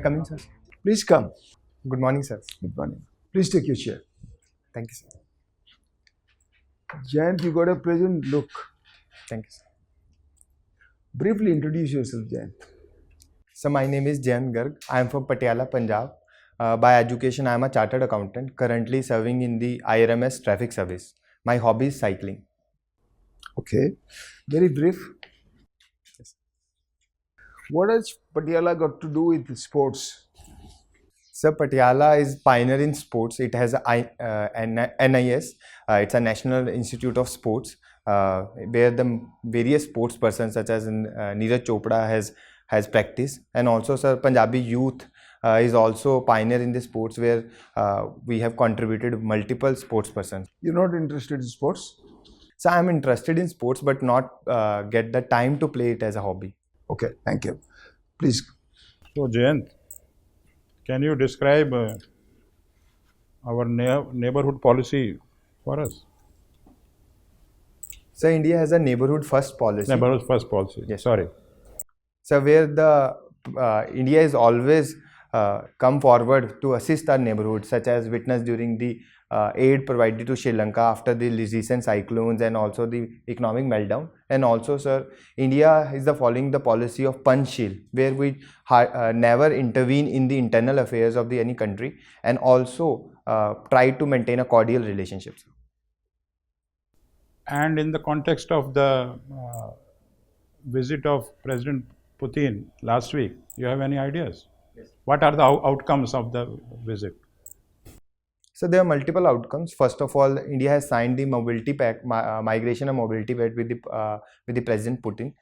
come in, sir? Please come. Good morning, sir. Good morning. Please take your chair. Thank you, sir. Jayant, you got a pleasant look. Thank you, sir. Briefly introduce yourself, Jayant. So my name is Jayant Garg. I am from Patiala, Punjab. By education, I am a chartered accountant, currently serving in the IRMS traffic service. My hobby is cycling. Okay. Very brief. Yes. What has Patiala got to do with sports? So Patiala is pioneer in sports. It has NIS. It's a National Institute of Sports, where the various sports persons such as Neeraj Chopra has practiced, and also sir Punjabi youth is also pioneer in the sports where we have contributed multiple sports persons. You're not interested in sports? So I'm interested in sports, but not get the time to play it as a hobby. Okay, thank you. Please. So Jayant, can you describe our neighborhood policy for us? So India has a neighborhood first policy. Neighborhood first policy. Yes. Sorry. So where the India is always come forward to assist our neighborhood, such as witnessed during the aid provided to Sri Lanka after the recent cyclones and also the economic meltdown. And also, sir, India is following the policy of Panchsheel, where we never intervene in the internal affairs of any country, and also try to maintain a cordial relationship. Sir. And in the context of the visit of President Putin last week, you have any ideas? Yes. What are the outcomes of the visit? So there are multiple outcomes. First of all, India has signed the mobility pact, migration and mobility pact with the President Putin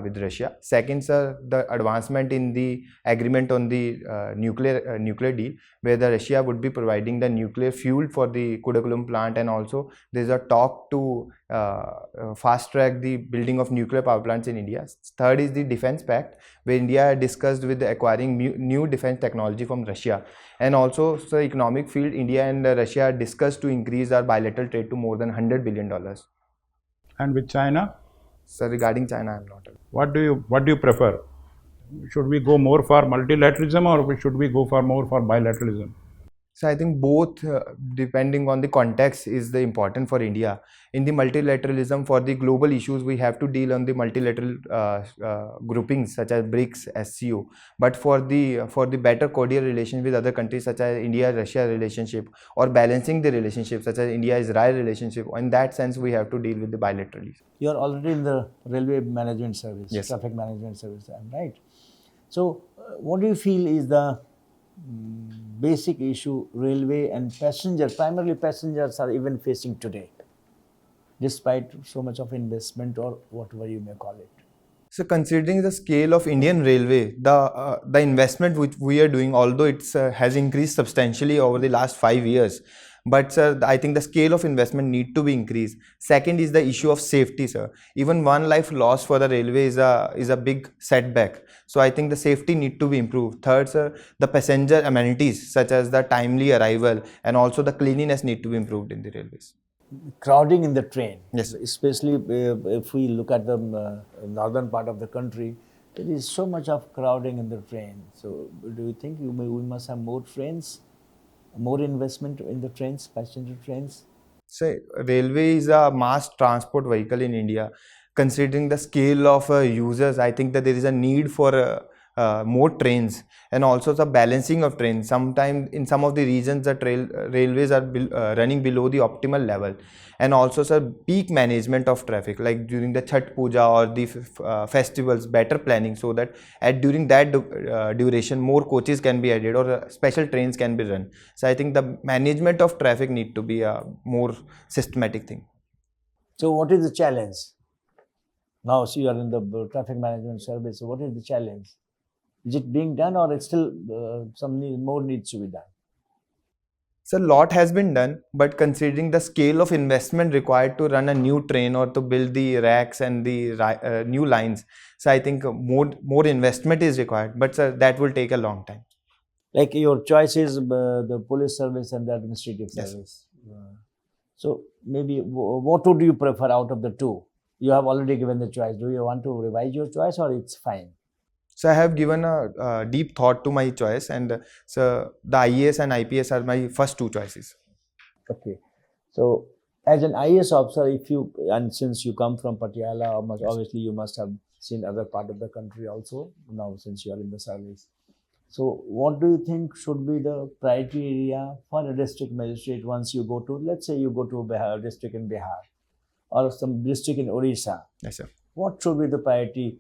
with Russia. Second, sir, the advancement in the agreement on the nuclear deal, where the Russia would be providing the nuclear fuel for the Kudakulam plant, and also there is a talk to fast track the building of nuclear power plants in India. Third is the defense pact, where India discussed with acquiring new defense technology from Russia. And also, so economic field, India and Russia discussed to increase our bilateral trade to more than $100 billion. And with China? So regarding China, I am not aware. What do you prefer? Should we go more for multilateralism, or should we go more for bilateralism? So I think both, depending on the context, is the important for India. In the multilateralism, for the global issues, we have to deal on the multilateral groupings such as BRICS, SCO. But for the better cordial relations with other countries such as India-Russia relationship, or balancing the relationship such as India-Israel relationship, in that sense we have to deal with the bilaterally. You are already in the railway management service, yes, traffic management service, right? So, what do you feel is the basic issue railway and primarily passengers are even facing today, despite so much of investment or whatever you may call it? So considering the scale of Indian Railway, the investment which we are doing, although it has increased substantially over the last 5 years, but sir, I think the scale of investment need to be increased. Second is the issue of safety, sir. Even one life lost for the railway is a big setback. So I think the safety need to be improved. Third, sir, the passenger amenities such as the timely arrival and also the cleanliness need to be improved in the railways. Crowding in the train, yes, especially if we look at the northern part of the country, there is so much of crowding in the train. So do you think we must have more trains, more investment in the trains, passenger trains? So railway is a mass transport vehicle in India. Considering the scale of users, I think that there is a need for more trains, and also the balancing of trains. Sometimes in some of the regions the railways are running below the optimal level, and also sir, peak management of traffic, like during the Chhat Puja or the festivals, better planning, so that during that duration more coaches can be added or special trains can be run. So I think the management of traffic need to be a more systematic thing. So what is the challenge? Now, so you are in the traffic management service, so what is the challenge? Is it being done, or it's still more needs to be done? So a lot has been done, but considering the scale of investment required to run a new train or to build the racks and the new lines, so I think more investment is required, but sir, that will take a long time. Like your choice is the police service and the administrative yes, service. So maybe what would you prefer out of the two? You have already given the choice. Do you want to revise your choice, or it's fine? So I have given a deep thought to my choice, and so the IAS and IPS are my first two choices. Okay. So, as an IAS officer, if you, and since you come from Patiala, obviously you must have seen other part of the country also now since you are in the service. So, what do you think should be the priority area for a district magistrate once you go to, let's say you go to Bihar, district in Bihar, or some district in Odisha? Yes, sir. What should be the priority,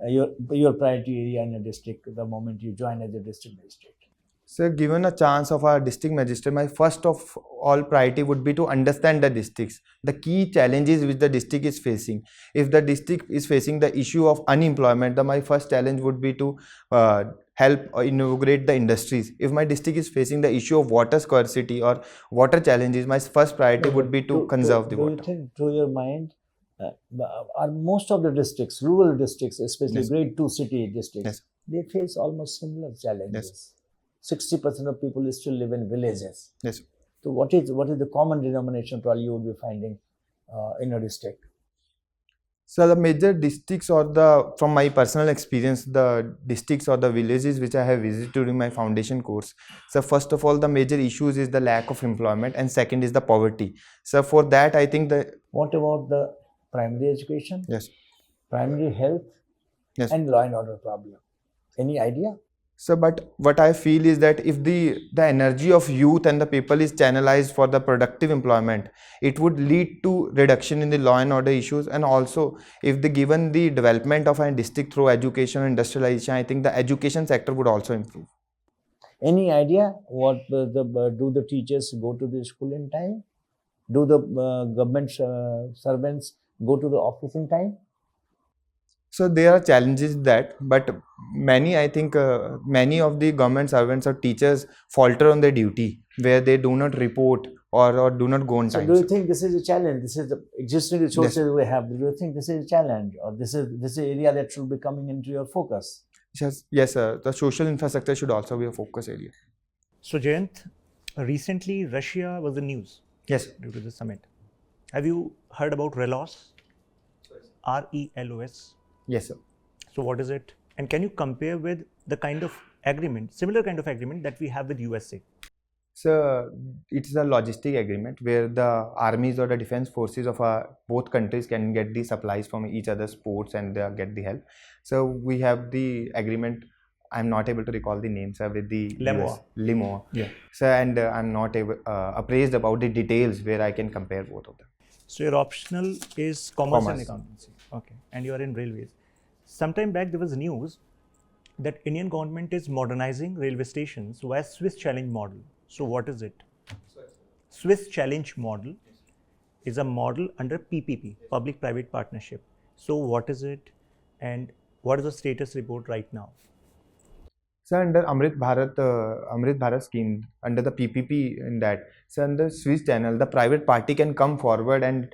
your priority area in a district the moment you join as a district magistrate? So given a chance of our district magistrate, my first of all priority would be to understand the districts, the key challenges which the district is facing. If the district is facing the issue of unemployment, then my first challenge would be to help inaugurate the industries. If my district is facing the issue of water scarcity or water challenges, my first priority would be to conserve the water. Do you think, to your mind, are most of the districts, rural districts, especially Yes. grade 2 city districts, Yes. they face almost similar challenges. 60% of people still live in villages. Yes. So what is the common denomination probably you would be finding in a district? So the major districts, or from my personal experience, the districts or the villages which I have visited during my foundation course. So first of all, the major issues is the lack of employment, and second is the poverty. So for that, I think What about the primary education? Yes. Primary health? Yes. And law and order problem? Any idea? So, but what I feel is that if the energy of youth and the people is channelized for the productive employment, it would lead to reduction in the law and order issues. And also, if given the development of a district through education and industrialization, I think the education sector would also improve. Any idea what do the teachers go to the school in time? Do the government servants go to the office in time? So there are challenges that, but I think many of the government servants or teachers falter on their duty, where they do not report or do not go on time. So do you think this is a challenge? This is the existing resources we have. Do you think this is a challenge, or this is an area that should be coming into your focus? Yes, sir. The social infrastructure should also be a focus area. So Jayant, recently Russia was the news. Yes. Due to the summit. Have you heard about RELOS? RELOS? Yes, sir. So what is it? And can you compare with the kind of agreement, similar kind of agreement that we have with USA? So it's a logistic agreement where the armies or the defense forces of both countries can get the supplies from each other's ports and get the help. So we have the agreement. I'm not able to recall the names with the Limo. Yeah. So and I'm not appraised about the details where I can compare both of them. So your optional is commerce and accountancy. Okay. And you are in railways. Sometime back there was news that Indian government is modernizing railway stations via Swiss challenge model. So what is it? Swiss challenge model is a model under PPP, public-private partnership. So what is it, and what is the status report right now? So under Amrit Bharat scheme, under the PPP in that, so under Swiss channel, the private party can come forward and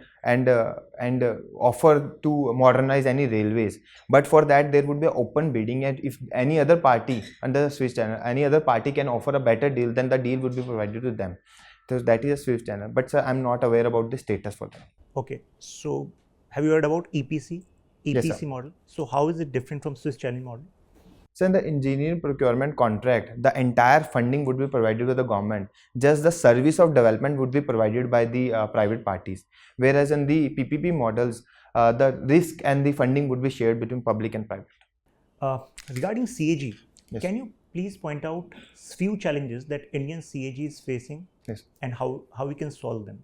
offer to modernize any railways. But for that, there would be open bidding, and if any other party under the Swiss channel, any other party can offer a better deal, then the deal would be provided to them. So that is a Swiss channel. But sir, I'm not aware about the status for that. Okay. So have you heard about EPC Yes, model? So how is it different from Swiss challenge model? So in the engineering procurement contract, the entire funding would be provided to the government. Just the service of development would be provided by the private parties. Whereas in the PPP models, the risk and the funding would be shared between public and private. Regarding CAG, Yes. can you please point out few challenges that Indian CAG is facing, Yes. and how we can solve them?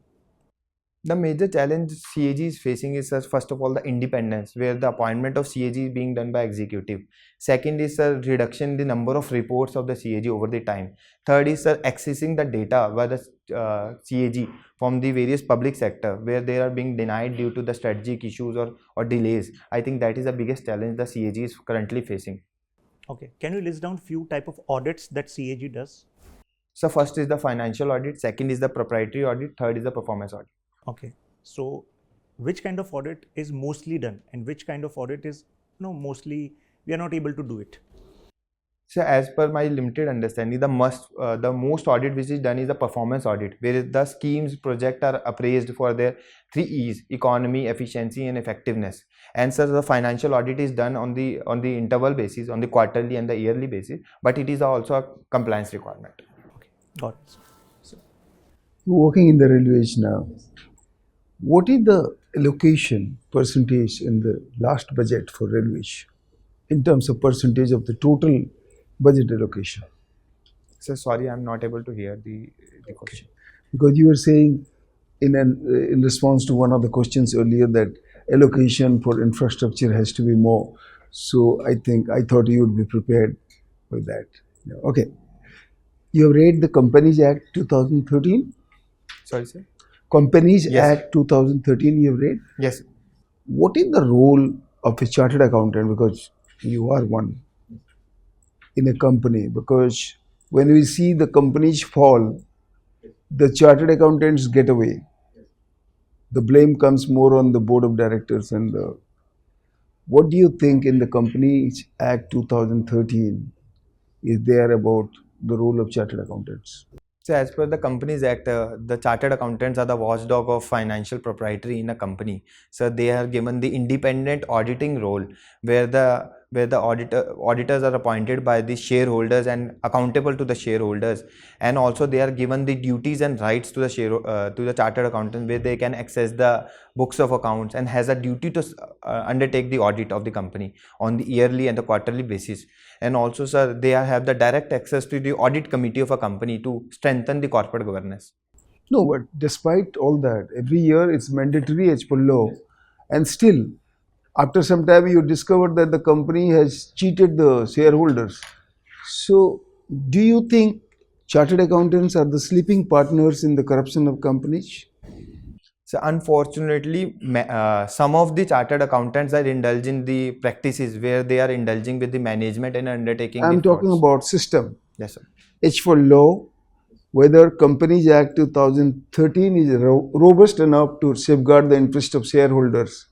The major challenge CAG is facing is first of all the independence, where the appointment of CAG is being done by executive. Second is a reduction in the number of reports of the CAG over the time. Third is accessing the data by the CAG from the various public sector, where they are being denied due to the strategic issues or delays. I think that is the biggest challenge the CAG is currently facing. Okay, can you list down few type of audits that CAG does? So first is the financial audit, second is the proprietary audit, third is the performance audit. Okay, so which kind of audit is mostly done, and which kind of audit is mostly we are not able to do it? So as per my limited understanding, the most audit which is done is the performance audit, where the schemes project are appraised for their 3 E's: economy, efficiency, and effectiveness. And so the financial audit is done on the interval basis, on the quarterly and the yearly basis, but it is also a compliance requirement. Got it. You're working in the railways now. What is the allocation percentage in the last budget for railways in terms of percentage of the total budget allocation? So sorry, I'm not able to hear the question. Because you were saying in response to one of the questions earlier that allocation for infrastructure has to be more. So I thought you would be prepared for that. Okay. You have read the Companies Act 2013? Sorry, sir. Companies Yes. Act 2013 you have read? Yes. What is the role of a chartered accountant, because you are one in a company? Because when we see the companies fall, the chartered accountants get away. The blame comes more on the board of directors and the. What do you think in the Companies Act 2013 is there about the role of chartered accountants? So as per the Companies Act, the chartered accountants are the watchdog of financial propriety in a company. So they are given the independent auditing role, where the auditors are appointed by the shareholders and accountable to the shareholders, and also they are given the duties and rights to the chartered accountant, where they can access the books of accounts and has a duty to undertake the audit of the company on the yearly and the quarterly basis. And also, sir, they have the direct access to the audit committee of a company to strengthen the corporate governance. No, but despite all that, every year it's mandatory as per law, and still, after some time, you discover that the company has cheated the shareholders. So, do you think chartered accountants are the sleeping partners in the corruption of companies? So unfortunately, some of the chartered accountants are indulging the practices where they are indulging with the management and undertaking. I'm the talking frauds. about system. Yes, sir. H for law, whether Companies Act 2013 is robust enough to safeguard the interest of shareholders,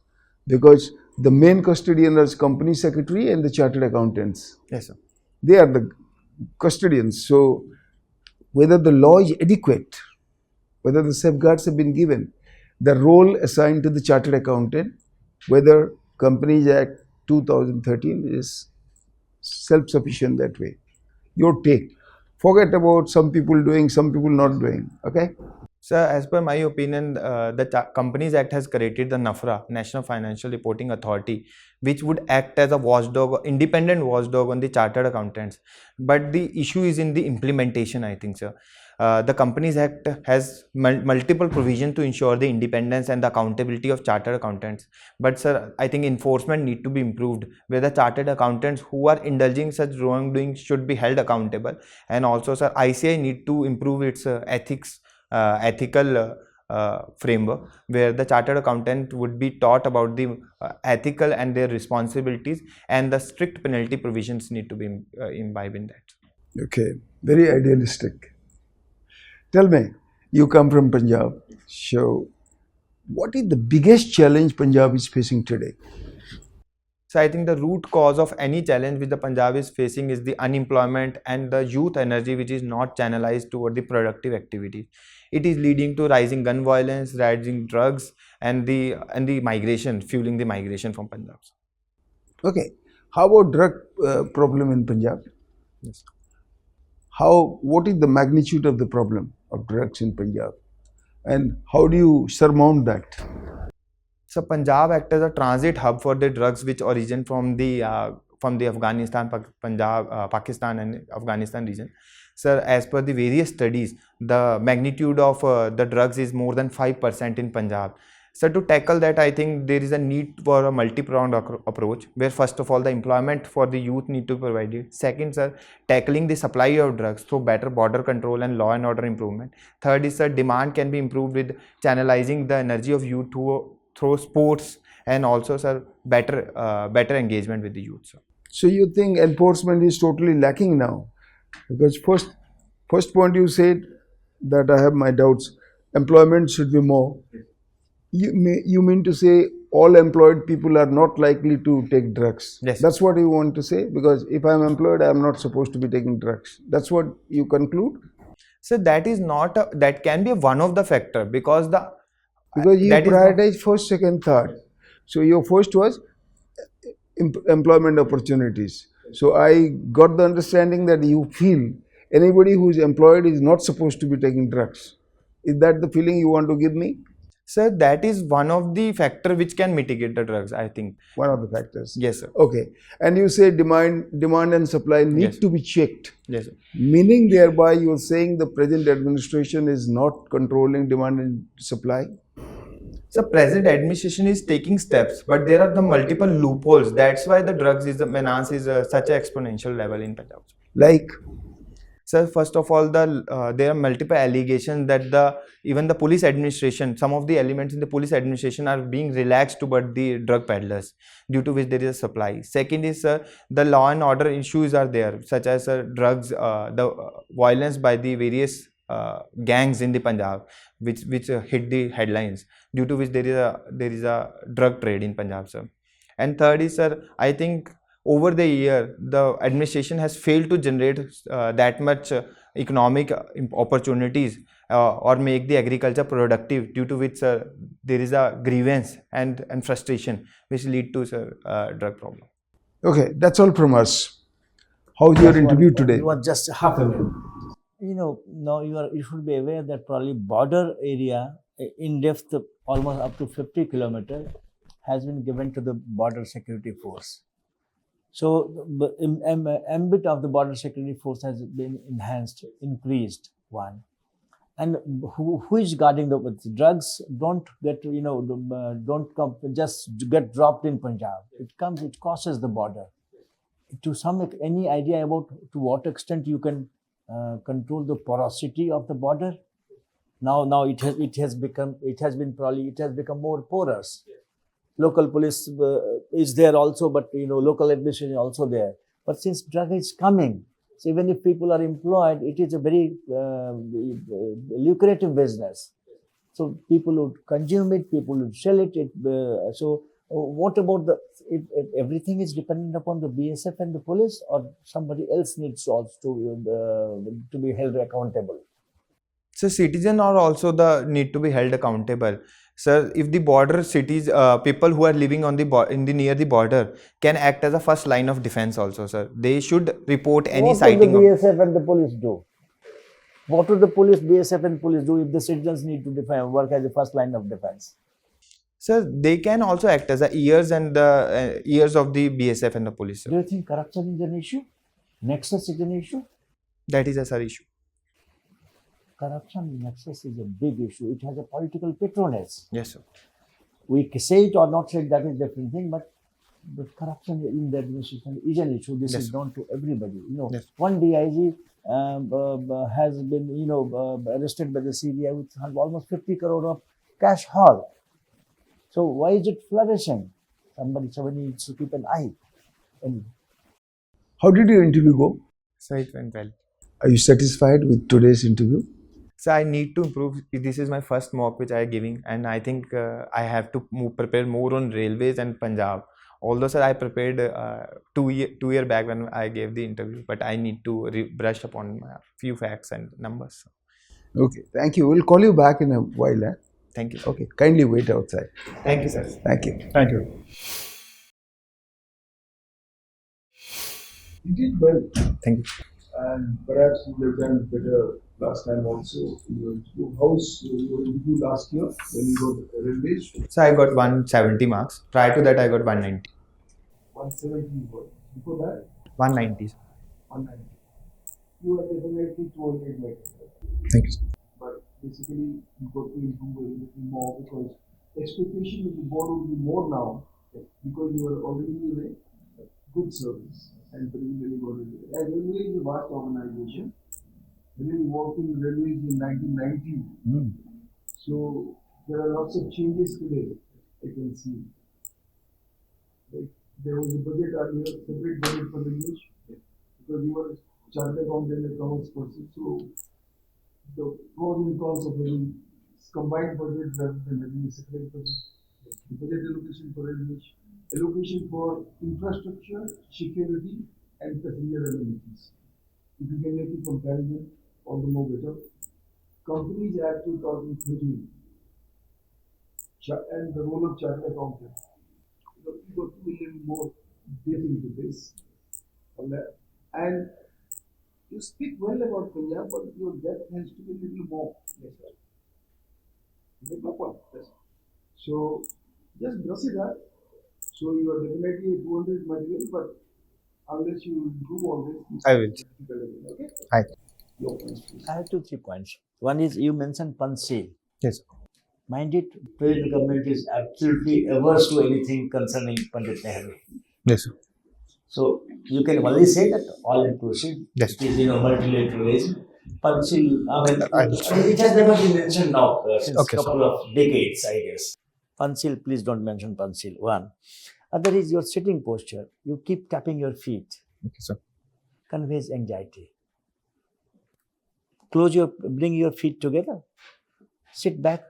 because the main custodian is company secretary and the chartered accountants. Yes, sir. They are the custodians. So, whether the law is adequate, whether the safeguards have been given, the role assigned to the chartered accountant, whether Companies Act 2013 is self-sufficient that way. Your take. Forget about some people doing, some people not doing. Okay? So as per my opinion, the Companies Act has created the NAFRA, National Financial Reporting Authority, which would act as a watchdog, independent watchdog on the chartered accountants. But the issue is in the implementation, I think, sir. The Companies Act has multiple provisions to ensure the independence and the accountability of chartered accountants. But sir, I think enforcement need to be improved, where the chartered accountants who are indulging such wrongdoing should be held accountable. And also, sir, ICI need to improve its ethical framework, where the chartered accountant would be taught about the ethical and their responsibilities, and the strict penalty provisions need to be imbibed in that. Okay. Very idealistic. Tell me, you come from Punjab. So, what is the biggest challenge Punjab is facing today? So I think the root cause of any challenge which the Punjab is facing is the unemployment and the youth energy, which is not channelized toward the productive activities. It is leading to rising gun violence, rising drugs, and the migration, fueling the migration from Punjab. Okay. How about drug problem in Punjab? Yes. What is the magnitude of the problem of drugs in Punjab? And how do you surmount that? So Punjab acts as a transit hub for the drugs which origin from the Afghanistan, Punjab, Pakistan and Afghanistan region. So as per the various studies, the magnitude of the drugs is more than 5% in Punjab. So to tackle that, I think there is a need for a multi-pronged approach, where first of all the employment for the youth need to be provided. Second, sir, tackling the supply of drugs through better border control and law and order improvement. Third is, sir, demand can be improved with channelizing the energy of youth through sports, and also, sir, better engagement with the youth, sir. So you think enforcement is totally lacking now? Because first point you said that I have my doubts. Employment should be more. You mean to say all employed people are not likely to take drugs. Yes. That's what you want to say? Because if I'm employed, I'm not supposed to be taking drugs. That's what you conclude? So that is not that can be one of the factor, because you that is not, prioritize first, second, third. So your first was employment opportunities. So I got the understanding that you feel anybody who is employed is not supposed to be taking drugs. Is that the feeling you want to give me? sir, that is one of the factor which can mitigate the drugs, I think. One of the factors. Yes, sir. Okay. And you say demand and supply need Yes. to be checked. Yes, sir. Meaning thereby you're saying the present administration is not controlling demand and supply? So present administration is taking steps, but there are the multiple loopholes. That's why the drugs is the menace is such an exponential level in Punjab. Like, Sir, first of all, there are multiple allegations that even the police administration, some of the elements in the police administration are being relaxed toward the drug peddlers, due to which there is a supply. Second is the law and order issues are there, such as drugs, the violence by the various gangs in the Punjab, which hit the headlines, due to which there is a drug trade in Punjab, sir. And third is, sir, I think over the year the administration has failed to generate that much economic opportunities or make the agriculture productive, due to which there is a grievance and frustration which lead to drug problem. okay, that's all from us. How's your interview today? It was just half a minute. Now you should be aware that probably border area in depth almost up to 50 kilometers has been given to the border security force. So the ambit of the border security force has been enhanced, increased, one. And who is guarding the drugs? Don't get don't come, just get dropped in Punjab. It crosses the border. To any idea about to what extent you can control the porosity of the border? Now it has become more porous. Local police is there also, but local administration is also there. But since drug is coming, so even if people are employed, it is a very lucrative business. So people would consume it, people would sell it. So what about if everything is dependent upon the BSF and the police, or somebody else needs also to be held accountable? So citizens are also need to be held accountable. Sir, if the border cities, people who are living on near the border can act as a first line of defense also, sir. They should report any sighting. What would the BSF and the police do? What would the BSF and police do if the citizens need to work as a first line of defense? Sir, they can also act as the ears and the ears of the BSF and the police, sir. Do you think corruption is an issue? Nexus is an issue? That is a sir issue. Corruption nexus is a big issue. It has a political patronage. Yes, sir. We say it or not say it, that is a different thing, but corruption in the administration is an issue. This is known to everybody. Yes. One DIG has been arrested by the CBI with almost 50 crore of cash haul. So why is it flourishing? Somebody needs to keep an eye. How did your interview go? So it went well. Are you satisfied with today's interview? So I need to improve. This is my first mock which I am giving, and I think I have to prepare more on railways and Punjab. Although, sir, I prepared 2 year back when I gave the interview, but I need to brush upon a few facts and numbers. Okay, thank you. We'll call you back in a while. Thank you. Okay, kindly wait outside. Thank you, sir. Thank you. Thank you. You did well, Thank you. and perhaps you would have done better last time also in your interview. How's your interview last year when you got railways? So I got 170 marks. Prior to that, I got 190. 170 you got. Before that, 190. Sir. 190. You are definitely 200 meters. Thank you, sir. But basically, you got to improve a little more because expectation of the board will be more now because you are already in a good service and really got it. And railway is a vast organization. When you worked in railways in 1990, so there are lots of changes today. I can see. Like there was a budget earlier, separate budget for the news because you were chartered accountant and accounts person. So the pros and cons of having combined budget rather than having a separate budget. budget allocation for railways, allocation for infrastructure, security, and passenger amenities. If you can make a comparison, all the more better. Companies Act 2013 and the role of chartered accountant. You got to be a little more deep into this. And you speak well about Punjab, but your depth has to be a little more. Yes, sir. You make my point. Yes. So just brush it up. So you are definitely a 200 material, but unless you improve all this, I will. Okay? Hi. Your points, please. I have 2-3 points. One is you mentioned Panchil. Yes. Mind it, present government is absolutely averse to anything concerning Pandit Nehru. Yes, sir. So you can only say that all inclusive. Yes. It is multilateralism. Panchil, I'll- it has never been mentioned now since Okay, sir. couple of decades, I guess. Panchil, please don't mention Panchil. One. Other is your sitting posture. You keep tapping your feet. Okay, sir. Conveys anxiety. Bring your feet together. Sit back,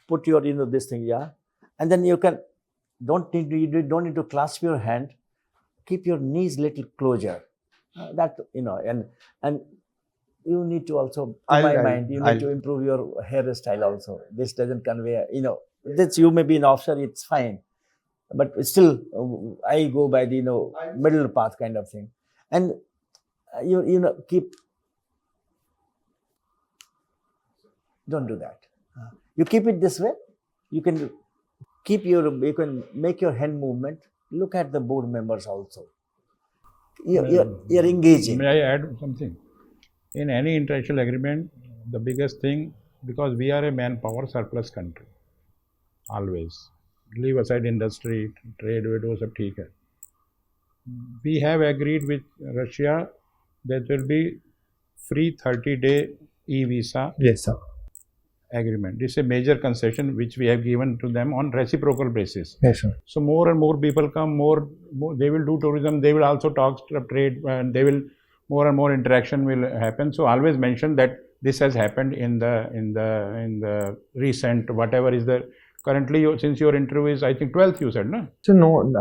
put your, this thing, yeah. And then you don't need to clasp your hand. Keep your knees little closer. And you need to also, you need to improve your hairstyle also. This doesn't convey, this you may be an officer, it's fine. But still, I go by the, middle path kind of thing. And, don't do that. You keep it this way. You can make your hand movement. Look at the board members also. You're engaging. May I add something? In any international agreement, the biggest thing, because we are a manpower surplus country, always. Leave aside industry, trade, वो सब ठीक है. We have agreed with Russia that there will be free 30-day e-visa. Yes, sir. Agreement. This is a major concession which we have given to them on reciprocal basis. Yes, sir. So more and more people come, more they will do tourism. They will also talk trade, and they will more and more interaction will happen. So always mention that this has happened in the recent whatever is the currently, since your interview is I think 12th you said, no? So no,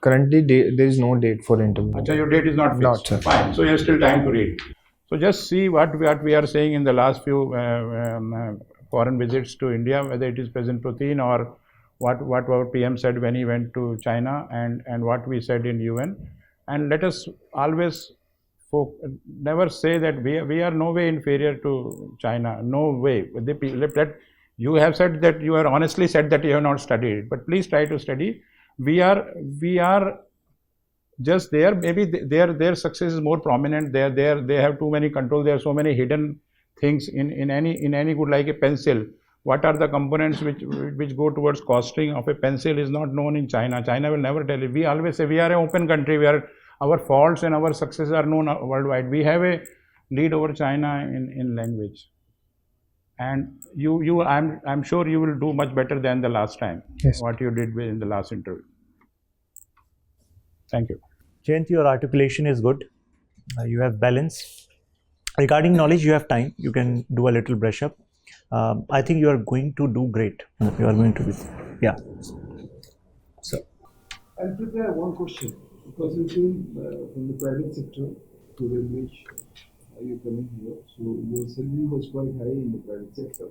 currently there is no date for interview. Achha, your date is not fixed. Not, sir. Fine. So you have still time to read. So just see what we are saying in the last few foreign visits to India, whether it is President Putin or what our PM said when he went to China, and what we said in UN. And let us always never say that we are no way inferior to China. No way. That you have said that you have honestly said that you have not studied, but please try to study. We are just there. Maybe their success is more prominent. They have too many control. There are so many hidden things in any good, like a pencil. What are the components which go towards costing of a pencil is not known in China. China will never tell you. We always say we are an open country where our faults and our successes are known worldwide. We have a lead over China in language. And I'm sure you will do much better than the last time. Yes. What you did in the last interview. Thank you. Jayant, your articulation is good. You have balance. Regarding knowledge, you have time. You can do a little brush up. I think you are going to do great. You are going to be, yeah. So, I'll prepare one question, because you came from the private sector to railways. You're coming here, so your salary was quite high in the private sector.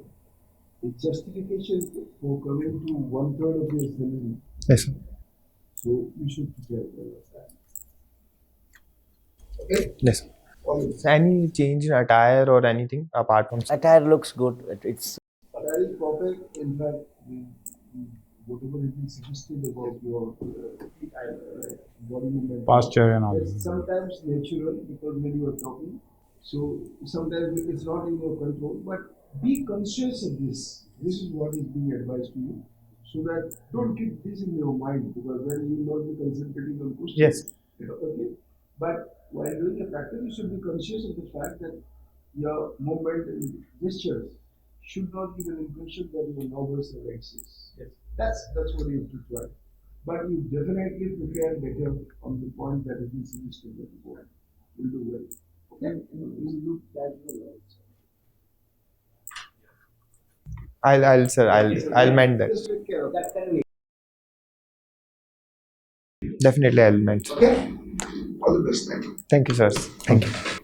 The justification for coming to 1/3 of your salary. yes, sir. So you should prepare well of that. Okay. Yes, sir. So any change in attire or anything apart from Attire looks good. It's That is perfect. In fact, whatever has been suggested about your body movement, Posture and all. it's sometimes natural, because when you are talking, so sometimes it's not in your control, but be conscious of this. This is what is being advised to you, so that don't keep this in your mind, because then you will not be concentrating on questions. Yes. Okay. But while doing a practice, you should be conscious of the fact that your movement and gestures should not give an impression that you are nervous or anxious. Yes. That's what you have to try. But you definitely prepare better on the point that has been suggested by the board. You'll do well. Okay? You look casual also. I'll mend that. Just take care of that. Definitely, I'll mention. Okay. All the best. Thank you. Thank you, sir. Thank you.